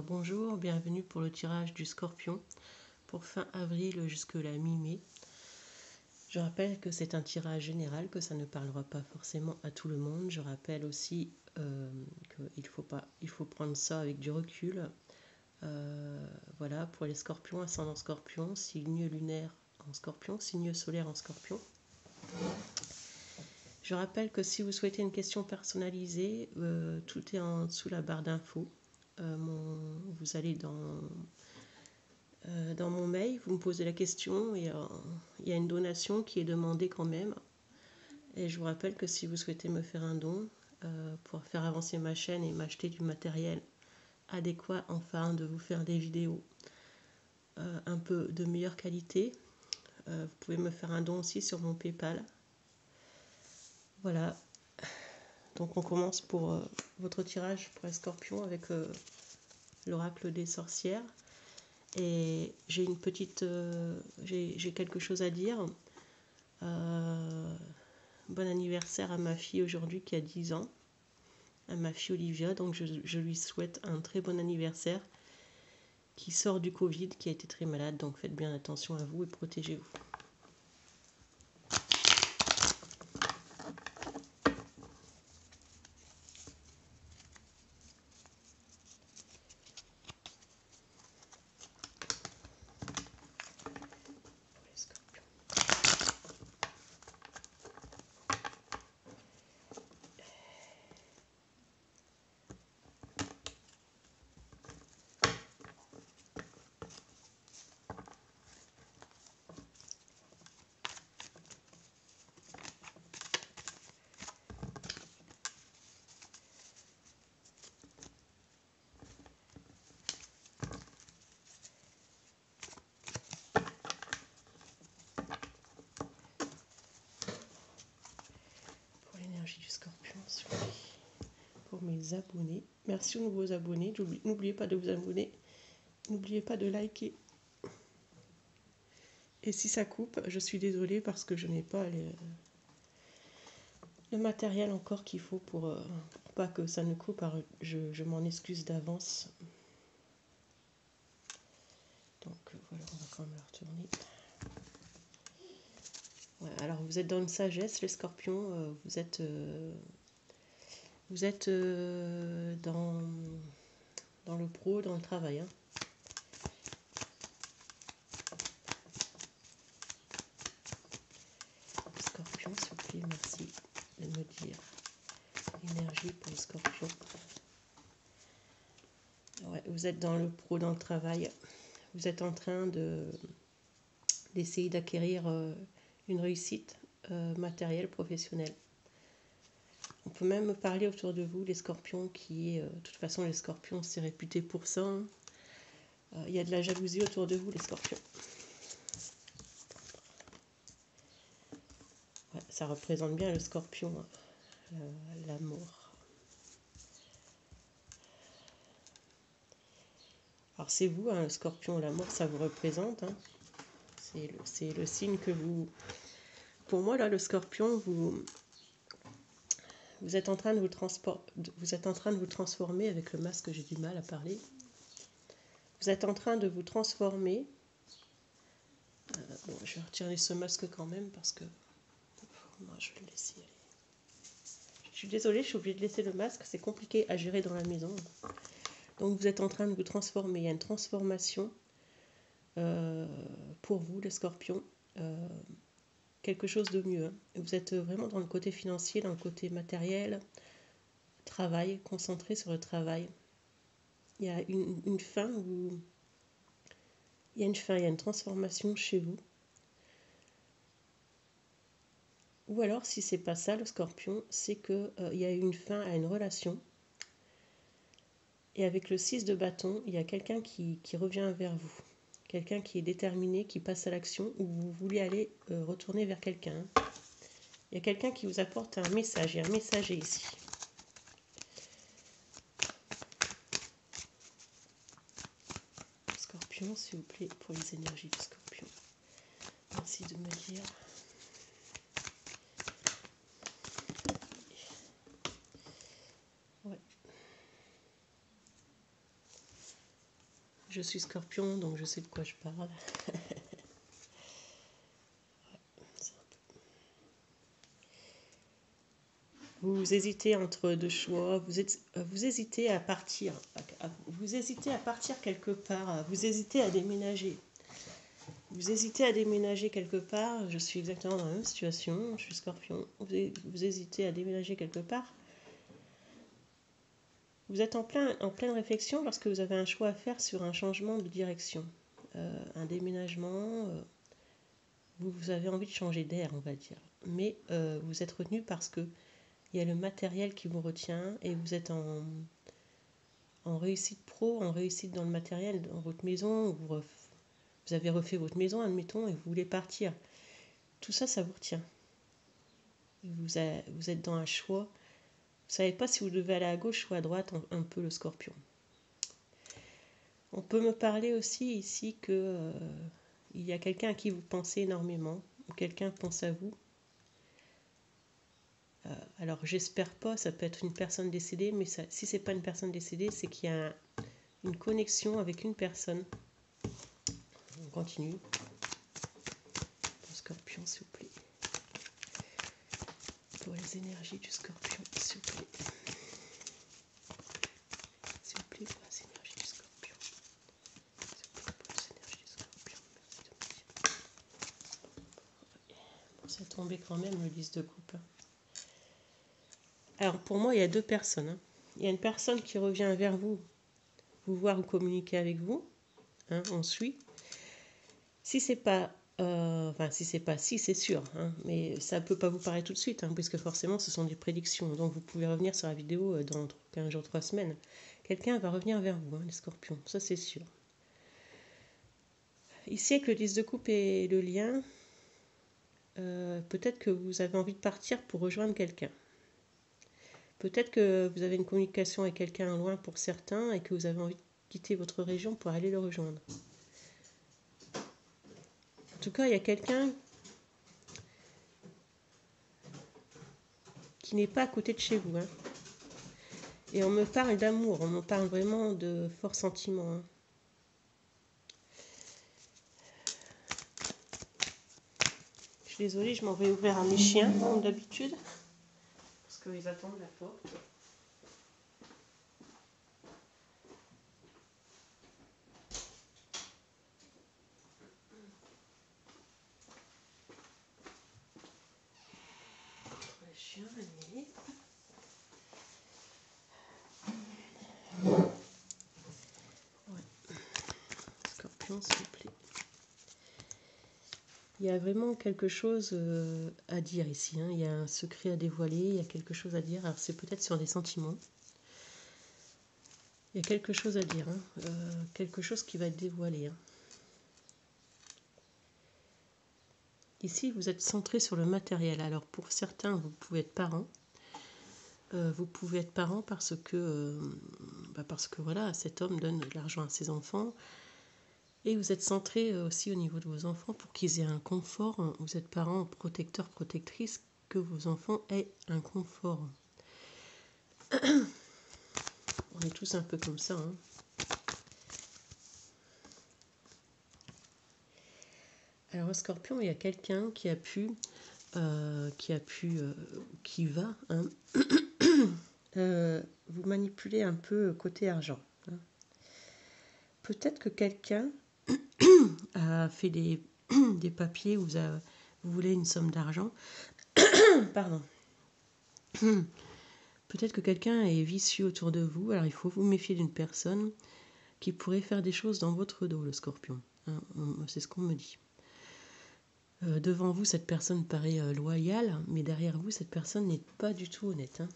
Alors bonjour, bienvenue pour le tirage du Scorpion pour fin avril jusqu'à la mi-mai. Je rappelle que c'est un tirage général, que ça ne parlera pas forcément à tout le monde. Je rappelle aussi qu'il faut prendre ça avec du recul. Voilà, pour les Scorpions, ascendant Scorpion, signe lunaire en Scorpion, signe solaire en Scorpion. Je rappelle que si vous souhaitez une question personnalisée, tout est en dessous la barre d'infos. Vous allez dans mon mail, vous me posez la question et il y a une donation qui est demandée quand même. Et je vous rappelle que si vous souhaitez me faire un don pour faire avancer ma chaîne et m'acheter du matériel adéquat afin de vous faire des vidéos un peu de meilleure qualité, vous pouvez me faire un don aussi sur mon PayPal. Voilà. Donc on commence pour votre tirage pour les Scorpions avec l'oracle des sorcières. Et j'ai une petite, j'ai quelque chose à dire. Bon anniversaire à ma fille aujourd'hui qui a 10 ans, à ma fille Olivia. Donc je lui souhaite un très bon anniversaire, qui sort du Covid, qui a été très malade. Donc faites bien attention à vous et protégez-vous. Du Scorpion, pour mes abonnés. Merci aux nouveaux abonnés. N'oubliez pas de vous abonner. N'oubliez pas de liker. Et si ça coupe, je suis désolée parce que je n'ai pas le matériel encore qu'il faut pour pas que ça ne coupe. Alors je m'en excuse d'avance. Donc voilà, on va quand même la retourner. Ouais, alors vous êtes dans une sagesse, les Scorpions. Vous êtes dans le pro, dans le travail. Scorpion, s'il vous plaît, merci de me dire l'énergie pour le Scorpion. Ouais, vous êtes dans le pro, dans le travail. Vous êtes en train d'essayer d'acquérir une réussite matérielle, professionnelle. On peut même parler autour de vous, les Scorpions, de toute façon, les Scorpions, c'est réputé pour ça. Il y a de la jalousie autour de vous, les Scorpions. Ouais, ça représente bien le Scorpion, l'amour. Alors c'est vous, le Scorpion, l'amour, ça vous représente. C'est le signe que vous... Pour moi, là, le Scorpion, vous êtes en train de vous transformer avec le masque, j'ai du mal à parler. Vous êtes en train de vous transformer. Bon, je vais retirer ce masque quand même parce que moi, je vais le laisser aller. Je suis désolée, je suis obligée de laisser le masque. C'est compliqué à gérer dans la maison. Donc, vous êtes en train de vous transformer. Il y a une transformation pour vous, les Scorpions. Quelque chose de mieux. Vous êtes vraiment dans le côté financier, dans le côté matériel, travail, concentré sur le travail. Il y a une fin où il y a une transformation chez vous. Ou alors, si c'est pas ça, le Scorpion, c'est que il y a une fin à une relation. Et avec le 6 de bâton, il y a quelqu'un qui revient vers vous. Quelqu'un qui est déterminé, qui passe à l'action, ou vous voulez aller retourner vers quelqu'un. Il y a quelqu'un qui vous apporte un message. Il y a un messager ici. Scorpion, s'il vous plaît, pour les énergies du Scorpion. Merci de me dire. Ouais. Je suis Scorpion, donc je sais de quoi je parle. Vous hésitez entre deux choix, vous hésitez à partir, vous hésitez à partir quelque part, vous hésitez à déménager. Vous hésitez à déménager quelque part, je suis exactement dans la même situation, je suis Scorpion. Vous hésitez à déménager quelque part. Vous êtes en pleine réflexion parce que vous avez un choix à faire sur un changement de direction, un déménagement. Vous avez envie de changer d'air, on va dire. Mais vous êtes retenu parce que il y a le matériel qui vous retient et vous êtes en réussite pro, en réussite dans le matériel, dans votre maison. Vous avez refait votre maison, admettons, et vous voulez partir. Tout ça, ça vous retient. Vous êtes dans un choix. Vous ne savez pas si vous devez aller à gauche ou à droite, un peu le Scorpion. On peut me parler aussi ici que il y a quelqu'un à qui vous pensez énormément, ou quelqu'un pense à vous. Alors j'espère pas, ça peut être une personne décédée, mais ça, si c'est pas une personne décédée, c'est qu'il y a une connexion avec une personne. On continue. Le Scorpion, s'il vous plaît. Pour les énergies du Scorpion, s'il vous plaît. S'il vous plaît, pour les énergies du Scorpion. S'il vous plaît, pour les énergies du Scorpion. Merci de me dire. Bon, c'est tombé quand même le 10 de coupe. Alors pour moi, il y a deux personnes. Hein. Il y a une personne qui revient vers vous voir ou communiquer avec vous. Hein, on suit. Si c'est pas, si c'est sûr, hein, mais ça peut pas vous paraître tout de suite, hein, puisque forcément ce sont des prédictions. Donc vous pouvez revenir sur la vidéo dans 15 jours, 3 semaines. Quelqu'un va revenir vers vous, hein, les Scorpions, ça c'est sûr. Ici avec le 10 de coupe et le lien, peut-être que vous avez envie de partir pour rejoindre quelqu'un. Peut-être que vous avez une communication avec quelqu'un loin pour certains et que vous avez envie de quitter votre région pour aller le rejoindre. En tout cas, il y a quelqu'un qui n'est pas à côté de chez vous. Hein. Et on me parle d'amour, on me parle vraiment de forts sentiments. Hein. Je suis désolée, je m'en vais ouvrir à mes chiens, comme d'habitude. Parce qu'ils attendent la porte. Les chiens, allez. Ouais. Scorpion, s'il vous plaît. Il y a vraiment quelque chose à dire ici. Hein. Il y a un secret à dévoiler, il y a quelque chose à dire. Alors c'est peut-être sur des sentiments. Il y a quelque chose à dire. Hein. Quelque chose qui va être dévoilé. Hein. Ici, vous êtes centré sur le matériel. Alors pour certains, vous pouvez être parents. Vous pouvez être parent parce que voilà, cet homme donne de l'argent à ses enfants. Et vous êtes centré aussi au niveau de vos enfants pour qu'ils aient un confort. Vous êtes parent, protecteur, protectrice, que vos enfants aient un confort. On est tous un peu comme ça. Hein. Alors, au Scorpion, il y a quelqu'un qui va hein, vous manipuler un peu côté argent. Hein. Peut-être que quelqu'un a fait des papiers où vous voulez une somme d'argent. Pardon. Peut-être que quelqu'un est vicieux autour de vous. Alors, il faut vous méfier d'une personne qui pourrait faire des choses dans votre dos, le Scorpion. Hein, c'est ce qu'on me dit. Devant vous, cette personne paraît loyale, mais derrière vous, cette personne n'est pas du tout honnête. Hein.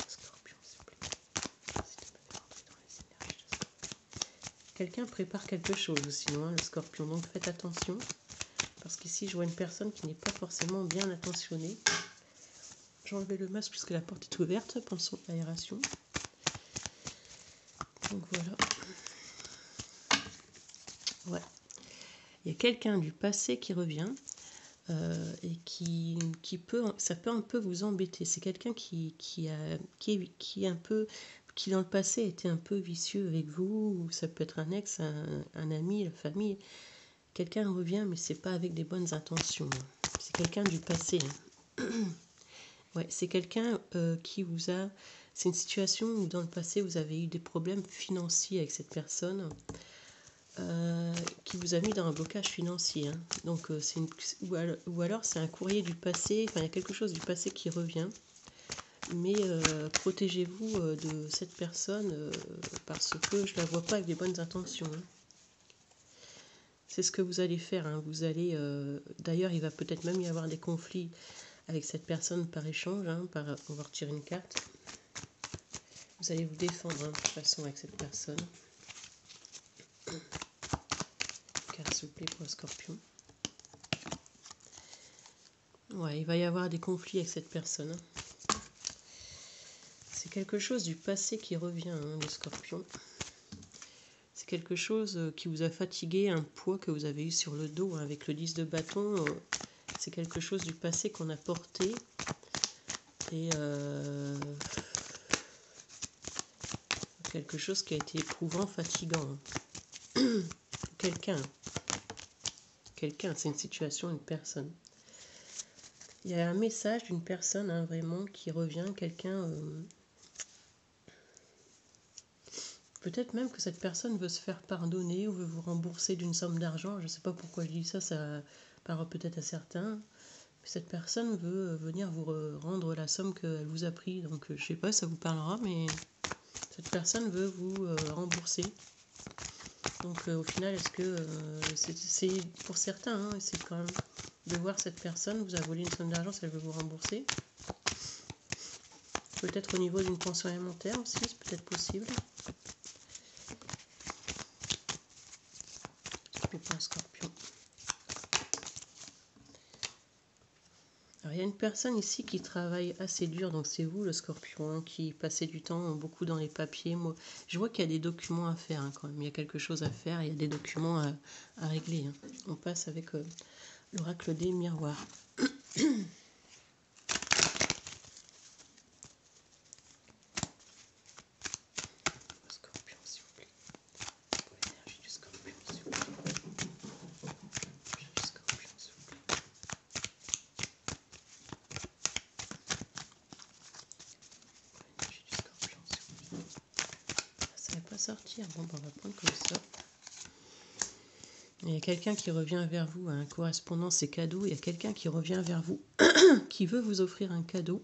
Scorpion, s'il vous plaît. Merci de me faire entrer dans les énergies de Scorpion. Quelqu'un prépare quelque chose, sinon, hein, le Scorpion. Donc faites attention, parce qu'ici, je vois une personne qui n'est pas forcément bien attentionnée. J'ai enlevé le masque puisque la porte est ouverte, pensons à l'aération. Donc voilà. Ouais. Il y a quelqu'un du passé qui revient et ça peut un peu vous embêter. C'est quelqu'un qui est un peu, qui dans le passé était un peu vicieux avec vous, ou ça peut être un ex, un ami, la famille. Quelqu'un revient, mais c'est pas avec des bonnes intentions. C'est quelqu'un du passé. Ouais, c'est quelqu'un qui vous a... C'est une situation où dans le passé, vous avez eu des problèmes financiers avec cette personne qui vous a mis dans un blocage financier. Hein. Donc, ou alors c'est un courrier du passé, enfin il y a quelque chose du passé qui revient. Mais protégez-vous de cette personne parce que je ne la vois pas avec des bonnes intentions. Hein. C'est ce que vous allez faire. Hein. Vous allez, d'ailleurs, il va peut-être même y avoir des conflits avec cette personne par échange. Hein, on va retirer une carte. Vous allez vous défendre de toute façon avec cette personne. Carte s'il vous plaît pour le scorpion. Ouais, il va y avoir des conflits avec cette personne. Hein. C'est quelque chose du passé qui revient, hein, le scorpion. C'est quelque chose qui vous a fatigué, un poids que vous avez eu sur le dos. Hein, avec le 10 de bâton, c'est quelque chose du passé qu'on a porté. Et quelque chose qui a été éprouvant, fatigant. Hein. Quelqu'un, c'est une situation, une personne. Il y a un message d'une personne, hein, vraiment, qui revient, quelqu'un... peut-être même que cette personne veut se faire pardonner ou veut vous rembourser d'une somme d'argent. Je ne sais pas pourquoi je dis ça, ça parle peut-être à certains. Mais cette personne veut venir vous rendre la somme qu'elle vous a pris. Donc je ne sais pas, ça vous parlera, mais cette personne veut vous rembourser. Donc au final, est-ce que c'est pour certains, hein, c'est quand même de voir cette personne vous a volé une somme d'argent, si elle veut vous rembourser. Peut-être au niveau d'une pension alimentaire aussi, c'est peut-être possible. Pas un scorpion. Alors, il y a une personne ici qui travaille assez dur, donc c'est vous le scorpion, hein, qui passez du temps beaucoup dans les papiers. Moi, je vois qu'il y a des documents à faire hein, quand même, il y a quelque chose à faire, il y a des documents à régler. Hein. On passe avec l'oracle des miroirs. Scorpion, s'il vous plaît. Pour l'énergie du scorpion, s'il vous plaît. Sortir. Bon, on va prendre comme ça. Il y a quelqu'un qui revient vers vous, hein, correspondance et cadeau. Il y a quelqu'un qui revient vers vous, qui veut vous offrir un cadeau.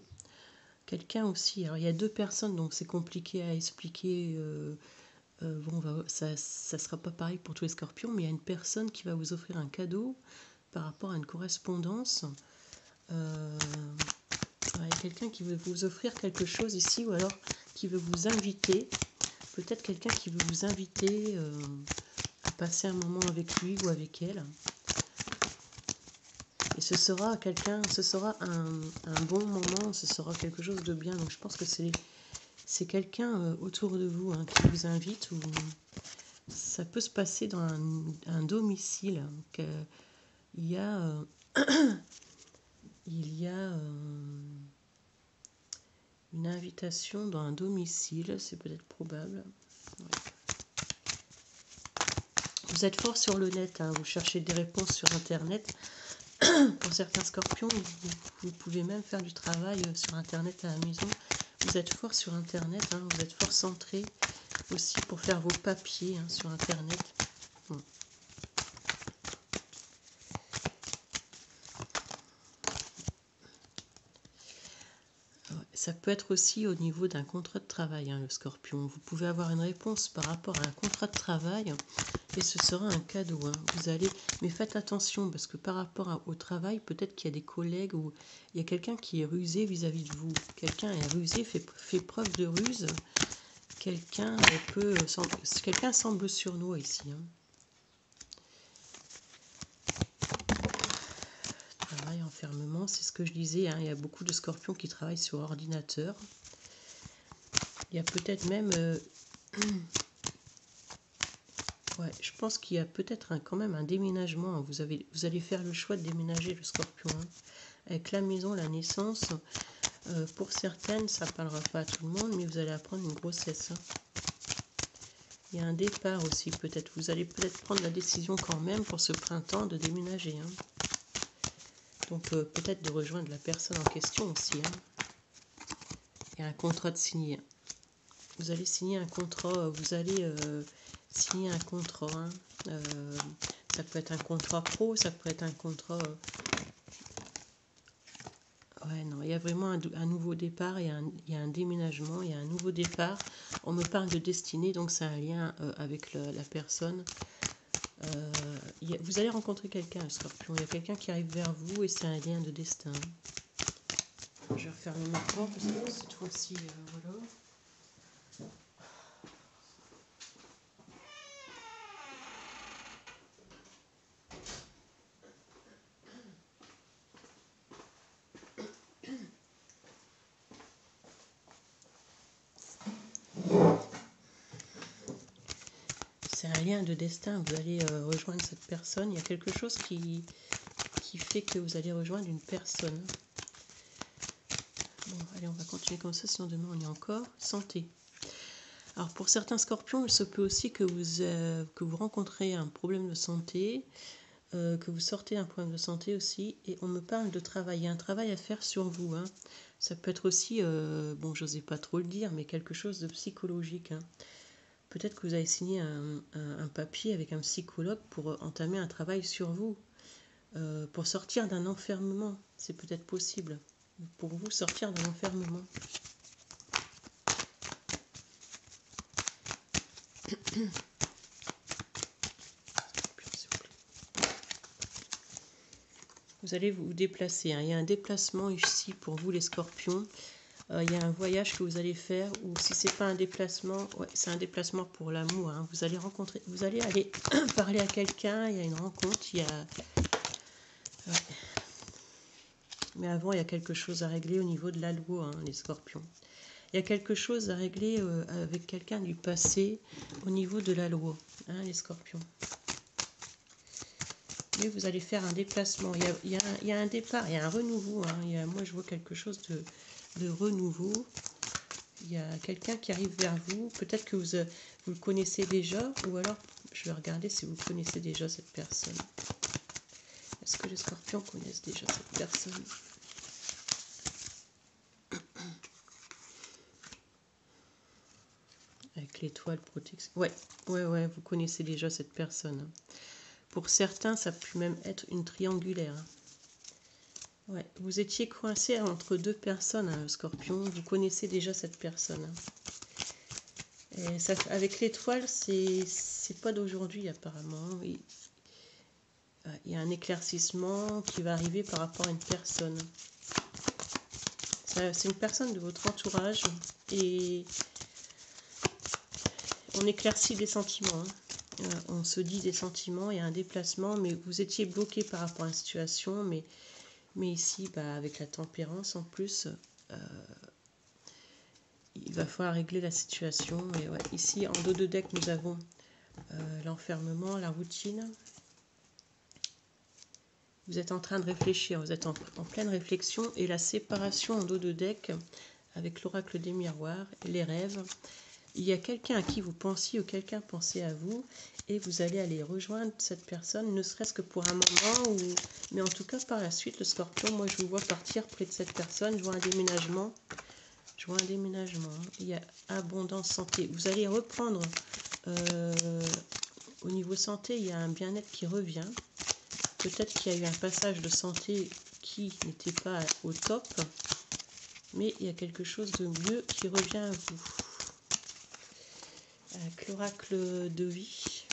Quelqu'un aussi. Alors, il y a deux personnes, donc c'est compliqué à expliquer. Bon, ça ne sera pas pareil pour tous les scorpions, mais il y a une personne qui va vous offrir un cadeau par rapport à une correspondance. Il y a quelqu'un qui veut vous offrir quelque chose ici, ou alors qui veut vous inviter. Peut-être quelqu'un qui veut vous inviter à passer un moment avec lui ou avec elle. Et ce sera un bon moment, ce sera quelque chose de bien. Donc je pense que c'est quelqu'un autour de vous hein, qui vous invite. Ou ça peut se passer dans un domicile. Donc, il y a une invitation dans un domicile, c'est peut-être probable. Ouais. Vous êtes fort sur le net, hein, vous cherchez des réponses sur Internet. Pour certains scorpions, vous pouvez même faire du travail sur Internet à la maison. Vous êtes fort sur Internet, hein, vous êtes fort centré aussi pour faire vos papiers hein, sur Internet. Bon. Ça peut être aussi au niveau d'un contrat de travail, hein, le scorpion. Vous pouvez avoir une réponse par rapport à un contrat de travail et ce sera un cadeau. Hein. Mais faites attention parce que par rapport au travail, peut-être qu'il y a des collègues ou il y a quelqu'un qui est rusé vis-à-vis de vous. Quelqu'un est rusé, fait preuve de ruse. Quelqu'un semble sournois ici. Hein. Travail, enfermement, c'est ce que je disais, hein, il y a beaucoup de scorpions qui travaillent sur ordinateur. Il y a peut-être même... ouais, je pense qu'il y a peut-être quand même un déménagement. Hein. Vous allez faire le choix de déménager le scorpion. Hein. Avec la maison, la naissance, Pour certaines, ça ne parlera pas à tout le monde, mais vous allez apprendre une grossesse. Hein. Il y a un départ aussi, peut-être. Vous allez peut-être prendre la décision quand même pour ce printemps de déménager. Hein. Donc peut-être de rejoindre la personne en question aussi. Hein. Il y a un contrat de signer. Vous allez signer un contrat, vous allez signer un contrat. Hein. Ça peut être un contrat pro, ça peut être un contrat... Ouais, non, il y a vraiment un nouveau départ, il y a un déménagement, il y a un nouveau départ. On me parle de destinée, donc c'est un lien avec la personne. Vous allez rencontrer quelqu'un, Scorpion. Il y a quelqu'un qui arrive vers vous et c'est un lien de destin. Je vais refermer ma porte parce que cette fois-ci, voilà. C'est un lien de destin, vous allez rejoindre cette personne. Il y a quelque chose qui fait que vous allez rejoindre une personne. Bon, allez, on va continuer comme ça, sinon demain on y est encore. Santé. Alors pour certains scorpions, il se peut aussi que vous rencontrez un problème de santé, que vous sortez un problème de santé aussi, et on me parle de travail. Il y a un travail à faire sur vous. Hein. Ça peut être aussi, bon, j'osais pas trop le dire, mais quelque chose de psychologique. Hein. Peut-être que vous avez signé un papier avec un psychologue pour entamer un travail sur vous, pour sortir d'un enfermement. C'est peut-être possible. Pour vous, sortir d'un enfermement. Vous allez vous déplacer. Hein. Il y a un déplacement ici pour vous, les scorpions. Il y a un voyage que vous allez faire, ou si c'est pas un déplacement, ouais, c'est un déplacement pour l'amour. Hein. Vous allez aller parler à quelqu'un, il y a une rencontre, il y a... Ouais. Mais avant, il y a quelque chose à régler au niveau de la loi, hein, les scorpions. Il y a quelque chose à régler avec quelqu'un du passé au niveau de la loi, hein, les scorpions. Mais vous allez faire un déplacement. Il y a un départ, il y a un renouveau. Hein. Moi, je vois quelque chose de renouveau. Il y a quelqu'un qui arrive vers vous. Peut-être que vous le connaissez déjà, ou alors, je vais regarder si vous connaissez déjà cette personne. Est-ce que les scorpions connaissent déjà cette personne? Avec l'étoile protection. Ouais, vous connaissez déjà cette personne. Pour certains, ça peut même être une triangulaire. Ouais, vous étiez coincé entre deux personnes, hein, scorpion. Vous connaissez déjà cette personne. Et ça, avec l'étoile, c'est pas d'aujourd'hui apparemment. Il y a un éclaircissement qui va arriver par rapport à une personne. C'est une personne de votre entourage et on éclaircit des sentiments. Hein. On se dit des sentiments, il y a un déplacement, mais vous étiez bloqué par rapport à une situation, mais ici, avec la tempérance en plus, il va falloir régler la situation. Et ouais, ici, en dos de deck, nous avons l'enfermement, la routine. Vous êtes en train de réfléchir, vous êtes en pleine réflexion, et la séparation en dos de deck avec l'oracle des miroirs, les rêves. Il y a quelqu'un à qui vous pensiez ou quelqu'un pensait à vous et vous allez aller rejoindre cette personne, ne serait-ce que pour un moment, mais en tout cas par la suite, le scorpion, moi je vous vois partir près de cette personne, je vois un déménagement. Il y a abondance santé. Vous allez reprendre, au niveau santé, il y a un bien-être qui revient. Peut-être qu'il y a eu un passage de santé qui n'était pas au top, mais il y a quelque chose de mieux qui revient à vous. Avec l'oracle de vie.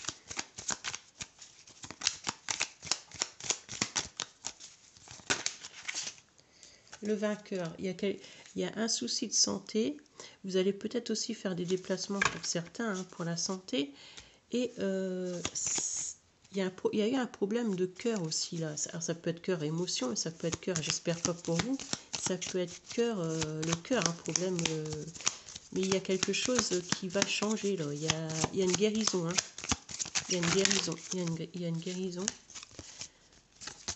Le vainqueur. Il y a un souci de santé. Vous allez peut-être aussi faire des déplacements pour certains, hein, pour la santé. Et il y a eu un problème de cœur aussi là. Alors, ça peut être cœur émotion, mais ça peut être cœur, j'espère pas pour vous. Ça peut être cœur, le cœur, un problème. Mais il y a quelque chose qui va changer là. Il y a une guérison. Hein. Il y a une guérison. Il y a une guérison.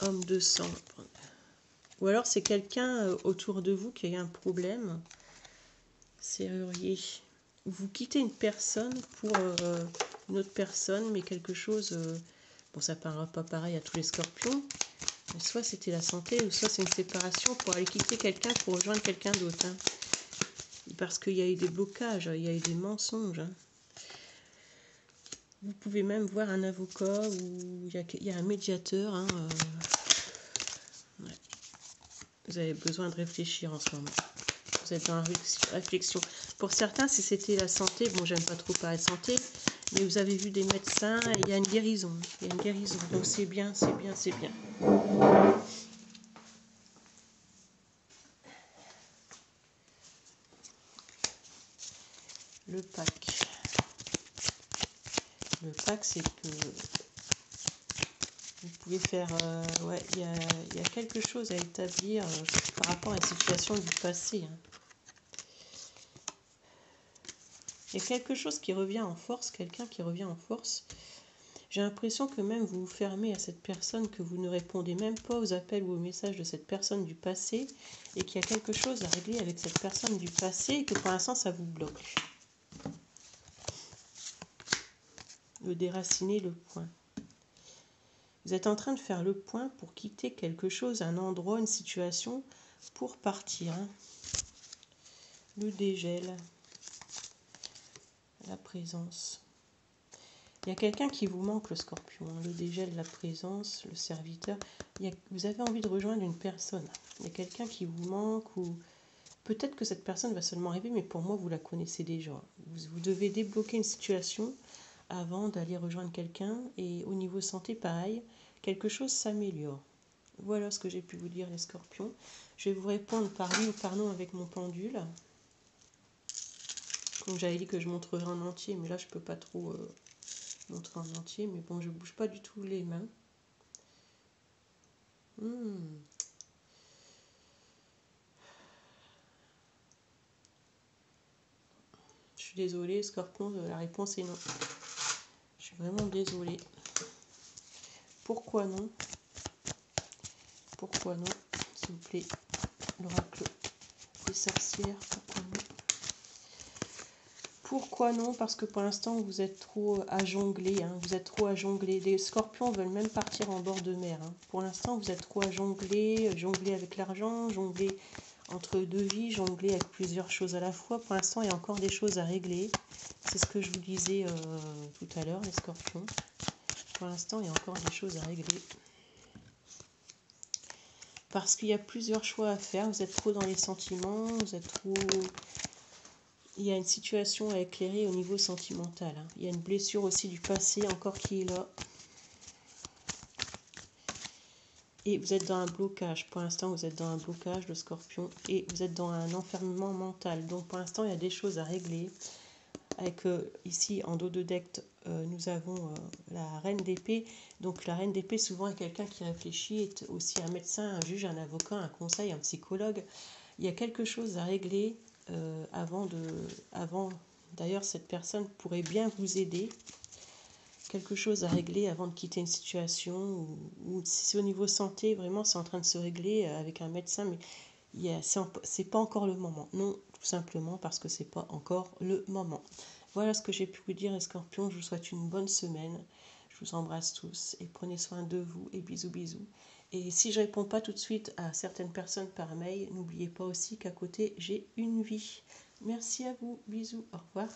Homme de sang. Ou alors c'est quelqu'un autour de vous qui a un problème. Serrurier. Vous quittez une personne pour une autre personne, mais quelque chose... bon, ça ne parlera pas pareil à tous les scorpions. Mais soit c'était la santé, ou soit c'est une séparation pour aller quitter quelqu'un pour rejoindre quelqu'un d'autre. Hein. Parce qu'il y a eu des blocages, il y a eu des mensonges. Hein. Vous pouvez même voir un avocat ou il y a un médiateur. Hein, ouais. Vous avez besoin de réfléchir en ce moment. Vous êtes dans la réflexion. Pour certains, si c'était la santé, bon, j'aime pas trop parler de santé, mais vous avez vu des médecins et il y a une guérison. Il y a une guérison. Donc c'est bien, c'est bien, c'est bien. Le pack. Le pack, c'est que vous pouvez faire... ouais, il y a quelque chose à établir par rapport à la situation du passé. Hein. Il y a quelque chose qui revient en force, quelqu'un qui revient en force. J'ai l'impression que même vous vous fermez à cette personne, que vous ne répondez même pas aux appels ou aux messages de cette personne du passé, et qu'il y a quelque chose à régler avec cette personne du passé, et que pour l'instant ça vous bloque. Le déraciner, le point. Vous êtes en train de faire le point pour quitter quelque chose, un endroit, une situation, pour partir. Hein. Le dégel. La présence. Il y a quelqu'un qui vous manque, le scorpion. Hein. Le dégel, la présence, le serviteur. Vous avez envie de rejoindre une personne. Il y a quelqu'un qui vous manque ou peut-être que cette personne va seulement arriver, mais pour moi, vous la connaissez déjà. Vous devez débloquer une situation avant d'aller rejoindre quelqu'un. Et au niveau santé, pareil, quelque chose s'améliore. Voilà ce que j'ai pu vous dire, les scorpions. Je vais vous répondre par oui ou par non avec mon pendule. Comme j'avais dit que je montrerai en entier, mais là, je ne peux pas trop montrer en entier. Mais bon, je ne bouge pas du tout les mains. Je suis désolée, scorpion, la réponse est non. Je suis vraiment désolée. Pourquoi non? Pourquoi non? S'il vous plaît, l'oracle des sorcières, pourquoi non? Pourquoi non? Parce que pour l'instant, vous êtes trop à jongler. Hein. Vous êtes trop à jongler. Les scorpions veulent même partir en bord de mer. Hein. Pour l'instant, vous êtes trop à jongler. Jongler avec l'argent, jongler entre deux vies, jongler avec plusieurs choses à la fois. Pour l'instant, il y a encore des choses à régler. C'est ce que je vous disais tout à l'heure, les scorpions. Pour l'instant, il y a encore des choses à régler. Parce qu'il y a plusieurs choix à faire. Vous êtes trop dans les sentiments, vous êtes trop... Il y a une situation à éclairer au niveau sentimental. Hein. Il y a une blessure aussi du passé encore qui est là. Et vous êtes dans un blocage. Pour l'instant, vous êtes dans un blocage, le scorpion. Et vous êtes dans un enfermement mental. Donc pour l'instant, il y a des choses à régler. Avec ici, en dos de deck, nous avons la reine d'épée. Donc la reine d'épée, souvent, est quelqu'un qui réfléchit, est aussi un médecin, un juge, un avocat, un conseil, un psychologue. Il y a quelque chose à régler avant. D'ailleurs, cette personne pourrait bien vous aider. Quelque chose à régler avant de quitter une situation. Ou si c'est au niveau santé, vraiment, c'est en train de se régler avec un médecin. Mais c'est pas encore le moment. Non, tout simplement parce que c'est pas encore le moment. Voilà ce que j'ai pu vous dire, les scorpions. Je vous souhaite une bonne semaine. Je vous embrasse tous et prenez soin de vous et bisous bisous. Et si je ne réponds pas tout de suite à certaines personnes par mail, n'oubliez pas aussi qu'à côté, j'ai une vie. Merci à vous. Bisous. Au revoir.